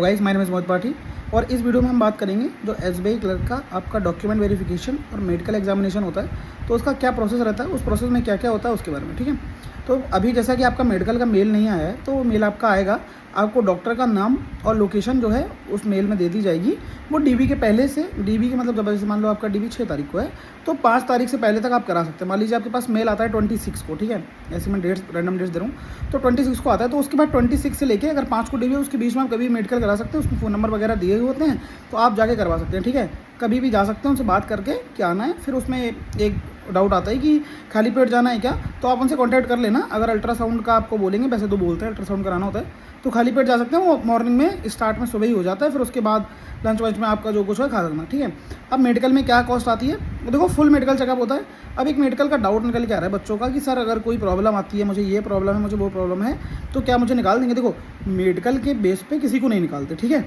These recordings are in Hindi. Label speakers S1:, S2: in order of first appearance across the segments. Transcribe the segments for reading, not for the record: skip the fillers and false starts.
S1: गाइस माय नेम इज़ मोहित पाठी और इस वीडियो में हम बात करेंगे जो एसबीआई क्लर्क का आपका डॉक्यूमेंट वेरिफिकेशन और मेडिकल एग्जामिनेशन होता है तो उसका क्या प्रोसेस रहता है, उस प्रोसेस में क्या क्या होता है उसके बारे में। ठीक है, तो अभी जैसा कि आपका मेडिकल का मेल नहीं आया है तो वो मेल आपका आएगा, आपको डॉक्टर का नाम और लोकेशन जो है उस मेल में दे दी जाएगी। वो डीबी के पहले से, डीबी के मतलब जब जैसे मान लो आपका डीबी 6 तारीख को है तो 5 तारीख से पहले तक आप करा सकते हैं। मान लीजिए आपके पास मेल आता है 26 को, ठीक है, ऐसे मैं डेट्स रैंडम डेट्स दे रहा हूँ, तो 26 को आता है तो उसके बाद 26 से लेके अगर 5 को डीबी है उसके बीच में आप कभी मेडिकल करा सकते हैं। उसमें फ़ोन नंबर वगैरह दिए हुए होते हैं तो आप जाके करवा सकते हैं। ठीक है, कभी भी जा सकते हैं, उनसे बात करके क्या आना है। फिर उसमें एक डाउट आता है कि खाली पेट जाना है क्या, तो आप उनसे कांटेक्ट कर लेना। अगर अल्ट्रासाउंड का आपको बोलेंगे, वैसे तो बोलते हैं अल्ट्रासाउंड कराना होता है, तो खाली पेट जा सकते हैं। वो मॉर्निंग में स्टार्ट में सुबह ही हो जाता है, फिर उसके बाद लंच वंच में आपका जो कुछ है खा सकना। ठीक है, अब मेडिकल में क्या कॉस्ट आती है, देखो फुल मेडिकल चेकअप होता है। अब एक मेडिकल का डाउट निकल के आ रहा है बच्चों का कि सर अगर कोई प्रॉब्लम आती है, मुझे ये प्रॉब्लम है, मुझे वो प्रॉब्लम है, तो क्या मुझे निकाल देंगे। देखो मेडिकल के बेस पे किसी को नहीं निकालते। ठीक है,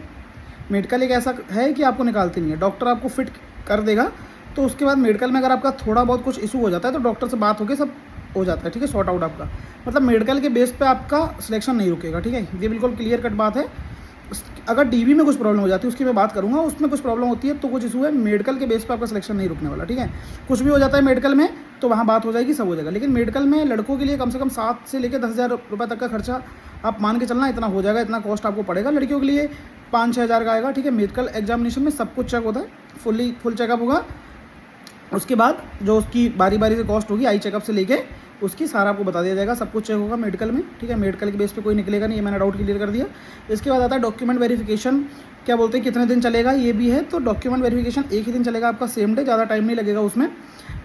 S1: मेडिकल एक ऐसा है कि आपको निकालते नहीं है, डॉक्टर आपको फिट कर देगा। तो उसके बाद मेडिकल में अगर आपका थोड़ा बहुत कुछ इशू हो जाता है तो डॉक्टर से बात होकर सब हो जाता है। ठीक है, सॉर्ट आउट आपका, मतलब मेडिकल के बेस पे आपका सिलेक्शन नहीं रुकेगा। ठीक है, ये बिल्कुल क्लियर कट बात है। अगर डीवी में कुछ प्रॉब्लम हो जाती है उसकी मैं बात करूंगा, उसमें कुछ प्रॉब्लम होती है तो कुछ इशू है, मेडिकल के बेस पे आपका सिलेक्शन नहीं रुकने वाला। ठीक है, कुछ भी हो जाता है मेडिकल में तो वहाँ बात हो जाएगी, सब हो जाएगा। लेकिन मेडिकल में लड़कों के लिए कम से कम 7 से लेकर 10,000 रुपये तक का खर्चा आप मान के चलना, इतना हो जाएगा, इतना कॉस्ट आपको पड़ेगा। लड़कियों के लिए 5-6 हज़ार का आएगा। ठीक है, मेडिकल एग्जामिनेशन में सब कुछ चेक होता है, फुल चेकअप होगा। उसके बाद जो उसकी बारी बारी से कॉस्ट होगी, आई चेकअप से लेके उसकी सारा आपको बता दिया जाएगा, सब कुछ चेक होगा मेडिकल में। ठीक है, मेडिकल के बेस पे कोई निकलेगा नहीं, ये मैंने डाउट क्लियर कर दिया। इसके बाद आता है डॉक्यूमेंट वेरिफिकेशन, क्या बोलते हैं कितने दिन चलेगा, ये भी है। तो डॉक्यूमेंट वेरिफिकेशन एक ही दिन चलेगा आपका, सेम डे, ज़्यादा टाइम नहीं लगेगा उसमें।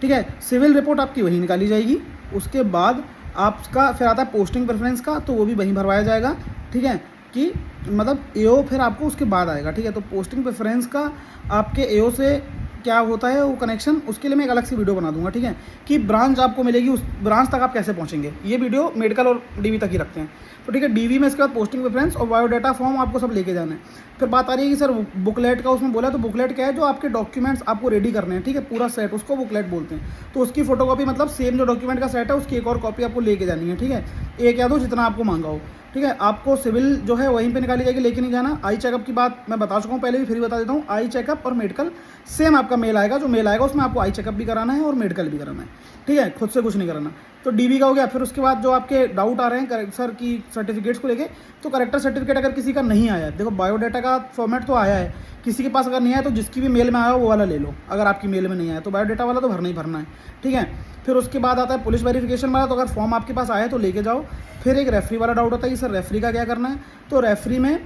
S1: ठीक है, सिविल रिपोर्ट आपकी वहीं निकाली जाएगी। उसके बाद आपका फिर आता है पोस्टिंग प्रेफरेंस का, तो वो भी वहीं भरवाया जाएगा। ठीक है, कि मतलब एओ फिर आपको उसके बाद आएगा। ठीक है, तो पोस्टिंग प्रेफरेंस का आपके एओ से क्या होता है वो कनेक्शन, उसके लिए मैं एक अलग से वीडियो बना दूंगा। ठीक है, कि ब्रांच आपको मिलेगी, उस ब्रांच तक आप कैसे पहुंचेंगे, ये वीडियो मेडिकल और डीवी तक ही रखते हैं। तो ठीक है, डीवी में इसके बाद पोस्टिंग प्रेफरेंस और बायोडाटा फॉर्म आपको सब लेके जाना है। फिर बात आ रही है कि सर बुकलेट का, उसमें बोला तो बुकलेट क्या है, जो आपके डॉक्यूमेंट्स आपको रेडी करने हैं। ठीक है, पूरा सेट, उसको बुकलेट बोलते हैं। तो उसकी फोटोकॉपी मतलब सेम जो डॉक्यूमेंट का सेट है उसकी एक और कॉपी आपको लेके जानी है। ठीक है, एक या दो जितना आपको मांगा हो। ठीक है, आपको सिविल जो है वहीं पे निकाली जाएगी, लेके नहीं जाना। आई चेकअप की बात मैं बता चुका हूँ पहले भी, फिर बता देता हूँ। आई चेकअप और मेडिकल सेम आपका मेल आएगा, जो मेल आएगा उसमें आपको आई चेकअप भी कराना है और मेडिकल भी कराना है। ठीक है, खुद से कुछ नहीं कराना। तो डीबी का हो गया। फिर उसके बाद जो आपके डाउट आ रहे हैं सर की सर्टिफिकेट्स को लेके, तो करेक्टर सर्टिफिकेट अगर किसी का नहीं आया है, देखो बायोडाटा का फॉर्मेट तो आया है, किसी के पास अगर नहीं आया तो जिसकी भी मेल में आया वो वाला ले लो। अगर आपकी मेल में नहीं आया तो बायोडाटा वाला तो भरना ही भरना है। ठीक है, फिर उसके बाद आता है पुलिस वेरिफिकेशन वाला, तो अगर फॉर्म आपके पास आया तो लेके जाओ। फिर एक रेफरी वाला डाउट होता है कि सर रेफरी का क्या करना है, तो रेफरी में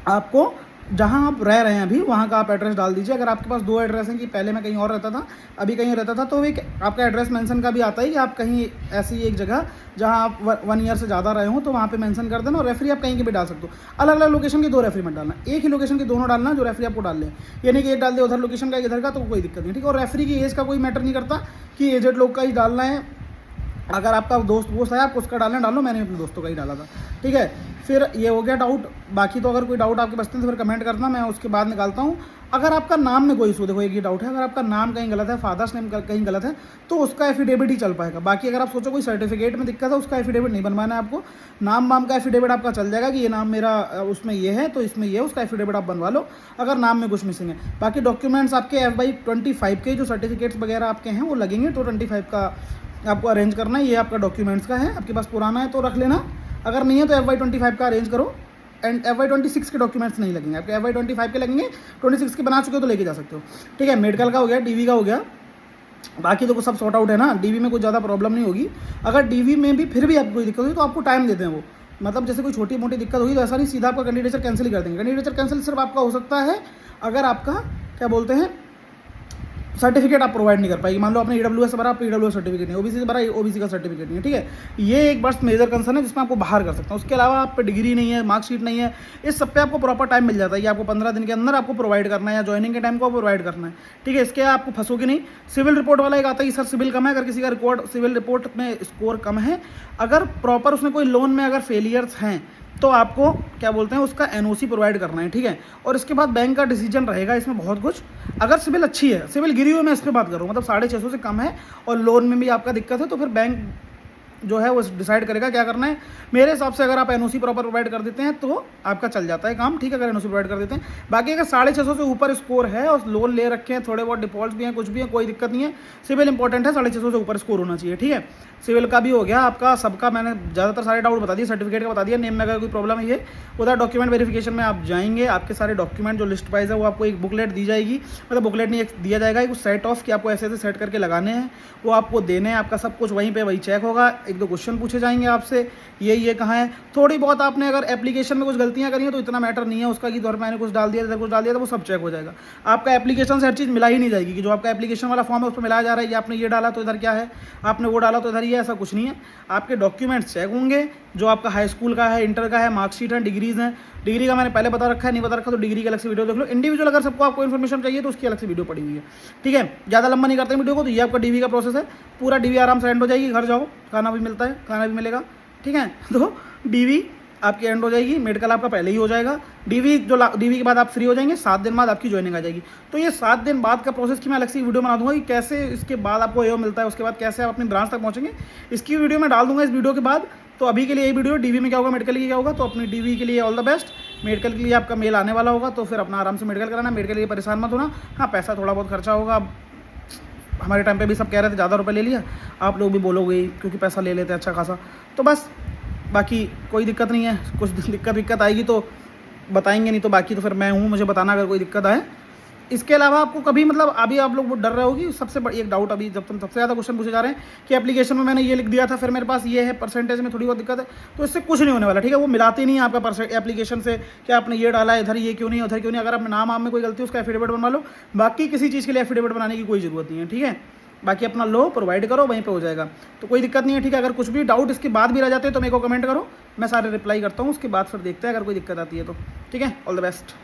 S1: आपको जहाँ आप रह रहे हैं अभी वहाँ का आप एड्रेस डाल दीजिए। अगर आपके पास 2 एड्रेस हैं, कि पहले मैं कहीं और रहता था अभी कहीं रहता था, तो एक आपका एड्रेस मेंशन का भी आता है कि आप कहीं ऐसी एक जगह जहाँ आप 1 ईयर से ज़्यादा रहे हो तो वहाँ पे मेंशन कर देना। और रेफरी आप कहीं के भी डाल सकते हो, अलग अलग लोकेशन की 2 रेफरी मत डालना, एक ही लोकेशन की दोनों डालना जो रेफरी आपको डाल लें। यानी कि एक डाल दे उधर लोकेशन का, इधर का, तो कोई दिक्कत नहीं। ठीक है, और रेफरी की एज का कोई मैटर नहीं करता कि एजेड लोग का ही डालना है। अगर आपका दोस्त है आप उसका डालना डालो, मैंने अपने दोस्तों का ही डाला था। ठीक है, फिर ये हो गया डाउट। बाकी तो अगर कोई डाउट आपके बचते हैं तो फिर कमेंट करना, मैं उसके बाद निकालता हूँ। अगर आपका नाम में कोई इशू, देखो एक ये डाउट है, अगर आपका नाम कहीं गलत है, फादर्स नेम कहीं गलत है, तो उसका एफिडेविट ही चल पाएगा। बाकी अगर आप सोचो कोई सर्टिफिकेट में दिक्कत है, उसका एफिडेविट नहीं बनवाना है आपको। नाम वाम का एफिडेविट आपका चल जाएगा कि ये नाम मेरा उसमें ये है तो इसमें ये, उसका एफिडेविट आप बनवा लो अगर नाम में कुछ मिसिंग है। बाकी डॉक्यूमेंट्स आपके FY25 के जो सर्टिफिकेट्स वगैरह आपके हैं वो लगेंगे, तो 25 का आपको अरेंज करना है। ये आपका डॉक्यूमेंट्स का है, आपके पास पुराना है तो रख लेना, अगर नहीं है तो FY25 का अरेंज करो। एंड FY26 के डॉक्यूमेंट्स नहीं लगेंगे आपके, FY25 के लगेंगे। 26 के बना चुके हो तो लेके जा सकते हो। ठीक है, मेडिकल का हो गया, डीवी का हो गया। बाकी तो सब सॉर्ट आउट है ना, डीवी में कोई ज़्यादा प्रॉब्लम नहीं होगी। अगर डीवी में भी फिर भी आपको कोई दिक्कत होगी तो आपको टाइम देते हैं वो, मतलब जैसे कोई छोटी मोटी दिक्कत होगी तो ऐसा नहीं सीधा आपका कैंडिडेचर कैंसिल ही कर देंगे। कैंडिडेचर कैंसिल सिर्फ आपका हो सकता है अगर आपका क्या बोलते हैं सर्टिफिकेट आप प्रोवाइड नहीं कर पाएगी। मान लो आपने EWS से भरा, आप EWS सर्टिफिकेट नहीं, OBC से भरा, OBC का सर्टिफिकेट नहीं है। ठीक है, ये एक बस मेजर कंसर्न है जिसमें आपको बाहर कर सकता हूँ। उसके अलावा आप पे डिग्री नहीं है, मार्कशीट नहीं है, इस सब पे आपको प्रॉपर टाइम मिल जाता है कि आपको 15 दिन के अंदर आपको प्रोवाइड करना है या ज्वाइनिंग के टाइम को प्रोवाइड करना है। ठीक है, इसके आपको फंसोगे नहीं। सिविल रिपोर्ट वाला एक आता है कि सर सिविल कम है, अगर किसी का रिकॉर्ड सिविल रिपोर्ट में स्कोर कम है, अगर प्रॉपर उसमें कोई लोन में अगर फेलियर्स हैं तो आपको क्या बोलते हैं उसका NOC प्रोवाइड करना है। ठीक है, और इसके बाद बैंक का डिसीजन रहेगा इसमें बहुत कुछ। अगर सिविल अच्छी है, सिविल गिरी हुई मैं इस पर बात करूँ, मतलब 650 से कम है और लोन में भी आपका दिक्कत है, तो फिर बैंक जो है वो डिसाइड करेगा क्या करना है। मेरे हिसाब से अगर आप एनओसी प्रॉपर प्रोवाइड कर देते हैं तो आपका चल जाता है काम, ठीक है, अगर एनओसी प्रोवाइड कर देते हैं। बाकी अगर 650 से ऊपर स्कोर है और लोन ले रखे हैं, थोड़े बहुत डिफॉल्ट भी हैं, कुछ भी है, कोई दिक्कत नहीं है। सिविल इंपॉर्टेंट है, 650 से ऊपर स्कोर होना चाहिए, ठीक है। सिविल का भी हो गया आपका, सबका मैंने ज़्यादातर सारे डाउट बता दिए, सर्टिफिकेट का बता दिया, नेम में अगर कोई प्रॉब्लम है ये उधर डॉक्यूमेंट वेरिफिकेशन में आप जाएंगे, आपके सारे डॉक्यूमेंट जो लिस्ट वाइज है वो आपको एक बुकलेट दी जाएगी, मतलब बुकलेट नहीं, एक दिया जाएगा एक सेट ऑफ कि आपको ऐसे ऐसे सेट करके लगाने हैं, वो आपको देने हैं, आपका सब कुछ वहीं पे वही चेक होगा। एक दो क्वेश्चन पूछे जाएंगे आपसे, ये कहाँ है, थोड़ी बहुत आपने अगर एप्लीकेशन में कुछ गलतियाँ करी हैं तो इतना मैटर नहीं है उसका कि दौर मैंने कुछ डाल दिया इधर कुछ डाल दिया तो वो सब चेक हो जाएगा। आपका एप्लीकेशन से हर चीज़ मिला ही नहीं जाएगी कि जो आपका एप्लीकेशन वाला फॉर्म है उस पर मिलाया जा रहा है, ये आपने ये डाला तो इधर क्या है, आपने वो डाला तो इधर ये, ऐसा कुछ नहीं है। आपके डॉक्यूमेंट्स चेक होंगे, जो आपका हाई स्कूल का है, इंटर का है, मार्कशीट है, डिग्रीज हैं। डिग्री का मैंने पहले बता रखा है, नहीं बता रखा तो डिग्री की अलग से वीडियो देख लो। इंडिविजुअल अगर सबको आपको इन्फॉर्मेशन चाहिए तो उसकी अलग से वीडियो पड़ी हुई है, ठीक है। ज़्यादा लंबा नहीं करते वीडियो को, तो ये आपका डीवी का प्रोसेस है, पूरा डीवी आराम से एंड हो जाएगी, घर जाओ, खाना भी मिलता है, खाना भी मिलेगा, ठीक है। तो डीवी आपकी एंड हो जाएगी, मेडिकल आपका पहले ही हो जाएगा, डीवी डीवी के बाद आप फ्री हो जाएंगे, 7 दिन बाद आपकी ज्वाइनिंग आ जाएगी। तो ये 7 दिन बाद का प्रोसेस की मैं अलग से वीडियो बना दूंगा कि कैसे इसके बाद आपको एओ मिलता है, उसके बाद कैसे आप अपनी ब्रांच तक पहुंचेंगे, इसकी वीडियो मैं डाल दूंगा इस वीडियो के बाद। तो अभी के लिए यही वीडियो, डीवी में क्या होगा, मेडिकल की क्या होगा, तो अपनी डीवी के लिए ऑल द बेस्ट। मेडिकल के लिए आपका मेल आने वाला होगा, तो फिर अपना आराम से मेडिकल कराना, मेडिकल के लिए परेशान मत होना। हाँ, पैसा थोड़ा बहुत खर्चा होगा, हमारे टाइम पे भी सब कह रहे थे ज़्यादा रुपए ले लिया, आप लोग भी बोलोगे क्योंकि पैसा ले लेते अच्छा खासा, तो बस बाकी कोई दिक्कत नहीं है। कुछ दिक्कत आएगी तो बताएंगे, नहीं तो बाकी तो फिर मैं हूँ, मुझे बताना अगर कोई दिक्कत आए। इसके अलावा आपको कभी मतलब अभी आप लोग वो डर रहे होगी, सबसे बड़ी एक डाउट अभी जब तुम सबसे ज़्यादा क्वेश्चन पूछे जा रहे हैं कि एप्लीकेशन में मैंने ये लिख दिया था, फिर मेरे पास ये है, परसेंटेज में थोड़ी बहुत दिक्कत है, तो इससे कुछ नहीं होने वाला, ठीक है। वो मिलाते नहीं है आपका एप्लीकेशन से कि आपने ये डाला है इधर, ये क्यों नहीं उधर क्यों नहीं। अगर अपने नाम में कोई गलती है उसका एफिडेविट बनवा लो, बाकी किसी चीज़ के लिए एफिडेविट बनाने की कोई ज़रूरत नहीं है, ठीक है। बाकी अपना लो प्रोवाइड करो, वहीं पे हो जाएगा, तो कोई दिक्कत नहीं है, ठीक है। अगर कुछ भी डाउट इसके बाद भी रह जाते हैं तो मेरे को कमेंट करो, मैं सारे रिप्लाई करता हूँ, उसके बाद फिर देखते हैं अगर कोई दिक्कत आती है तो, ठीक है। All the best.